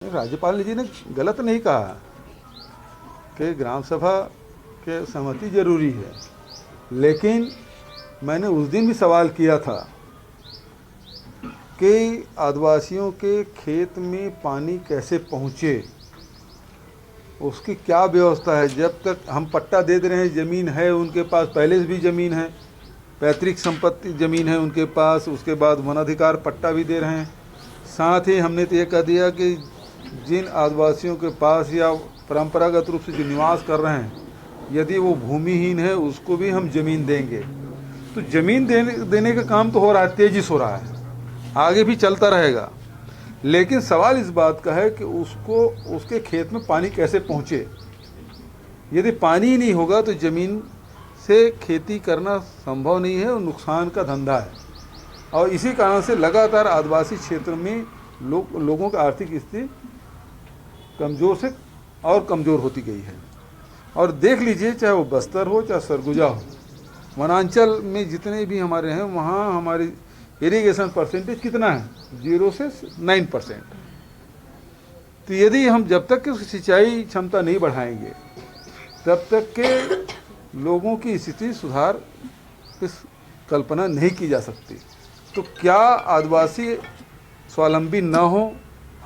राज्यपाल जी ने गलत नहीं कहा कि ग्राम सभा के सहमति जरूरी है, लेकिन मैंने उस दिन भी सवाल किया था कि आदिवासियों के खेत में पानी कैसे पहुँचे, उसकी क्या व्यवस्था है। जब तक हम पट्टा दे रहे हैं, ज़मीन है उनके पास, पहले से भी ज़मीन है, पैतृक संपत्ति ज़मीन है उनके पास, उसके बाद वनाधिकार पट्टा भी दे रहे हैं। साथ ही हमने तो ये कह दिया कि जिन आदिवासियों के पास या परंपरागत रूप से जो निवास कर रहे हैं, यदि वो भूमिहीन है उसको भी हम ज़मीन देंगे। तो ज़मीन देने का काम तो हो रहा है, तेज़ी से हो रहा है, आगे भी चलता रहेगा। लेकिन सवाल इस बात का है कि उसको उसके खेत में पानी कैसे पहुँचे। यदि पानी ही नहीं होगा तो ज़मीन से खेती करना संभव नहीं है और नुकसान का धंधा है। और इसी कारण से लगातार आदिवासी क्षेत्र में लोगों की आर्थिक स्थिति कमज़ोर से और कमज़ोर होती गई है। और देख लीजिए, चाहे वो बस्तर हो चाहे सरगुजा हो, वनांचल में जितने भी हमारे हैं वहाँ हमारी इरिगेशन परसेंटेज कितना है, 0 से 9%। तो यदि हम जब तक कि सिंचाई क्षमता नहीं बढ़ाएंगे तब तक के लोगों की स्थिति सुधार इस कल्पना नहीं की जा सकती। तो क्या आदिवासी स्वावलंबी न हो,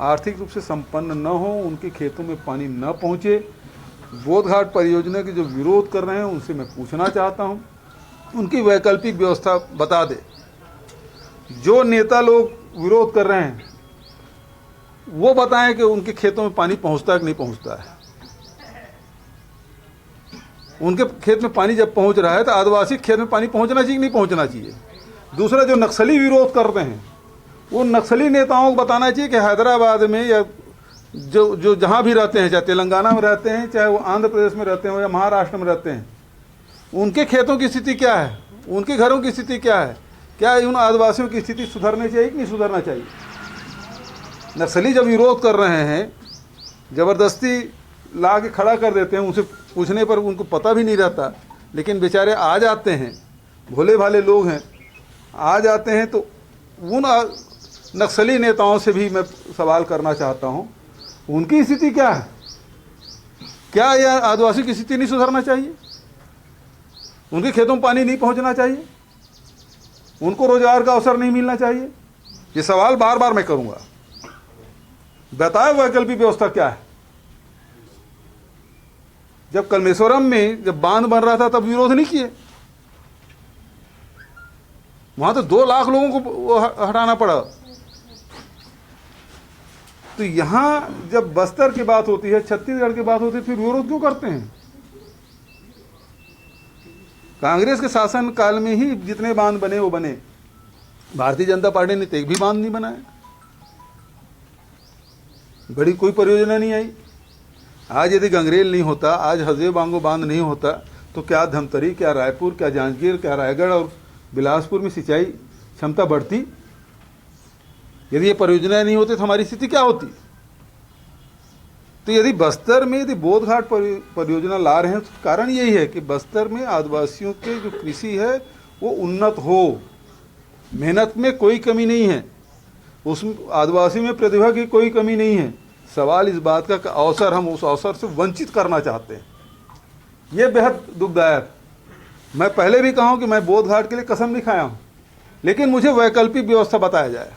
आर्थिक रूप से संपन्न न हो, उनके खेतों में पानी न पहुँचे, बोध घाट परियोजना के जो विरोध कर रहे हैं उनसे मैं पूछना चाहता हूं, उनकी वैकल्पिक व्यवस्था बता दे। जो नेता लोग विरोध कर रहे हैं वो बताएं कि उनके खेतों में पानी पहुंचता है कि नहीं पहुंचता है। उनके खेत में पानी जब पहुंच रहा है तो आदिवासी खेत में पानी पहुंचना चाहिए कि नहीं पहुंचना चाहिए। दूसरा, जो नक्सली विरोध करते हैं वो नक्सली नेताओं को बताना चाहिए कि हैदराबाद में या जो जहाँ भी रहते हैं, चाहे तेलंगाना में रहते हैं, चाहे वो आंध्र प्रदेश में रहते हैं या महाराष्ट्र में रहते हैं, उनके खेतों की स्थिति क्या है, उनके घरों की स्थिति क्या है, क्या उन आदिवासियों की स्थिति सुधरनी चाहिए कि नहीं सुधरना चाहिए। नक्सली जब विरोध कर रहे हैं, ज़बरदस्ती ला के खड़ा कर देते हैं, उनसे पूछने पर उनको पता भी नहीं रहता, लेकिन बेचारे आ जाते हैं, भोले भाले लोग हैं, आ जाते हैं। तो उन नक्सली नेताओं से भी मैं सवाल करना चाहता हूं, उनकी स्थिति क्या है। क्या यह आदिवासी की स्थिति नहीं सुधरना चाहिए, उनके खेतों में पानी नहीं पहुंचना चाहिए, उनको रोजगार का अवसर नहीं मिलना चाहिए। ये सवाल बार बार मैं करूंगा। बताए वैकल्पिक व्यवस्था क्या है। जब कलमेश्वरम में जब बांध बन रहा था तब विरोध नहीं किए, वहां तो 2 लाख लोगों को हटाना पड़ा। तो यहां जब बस्तर की बात होती है, छत्तीसगढ़ की बात होती है, फिर विरोध क्यों करते हैं। कांग्रेस के शासन काल में ही जितने बांध बने वो बने, भारतीय जनता पार्टी ने एक भी बांध नहीं बनाया, बड़ी कोई परियोजना नहीं आई। आज यदि गंगरेल नहीं होता, आज हजे बांगो बांध नहीं होता, तो क्या धमतरी, क्या रायपुर, क्या जांजगीर, क्या रायगढ़ और बिलासपुर में सिंचाई क्षमता बढ़ती। यदि ये परियोजनाएं नहीं होती तो हमारी स्थिति क्या होती। तो यदि बस्तर में यदि बोध घाट परियोजना ला रहे हैं तो कारण यही है कि बस्तर में आदिवासियों के जो कृषि है वो उन्नत हो, मेहनत में कोई कमी नहीं है, उस आदिवासी में प्रतिभा की कोई कमी नहीं है। सवाल इस बात का अवसर, हम उस अवसर से वंचित करना चाहते हैं। ये बेहद दुखदायक। मैं पहले भी कहा हूं कि मैं बोध घाट के लिए कसम नहीं खाया हूं, लेकिन मुझे वैकल्पिक व्यवस्था बताया जाए।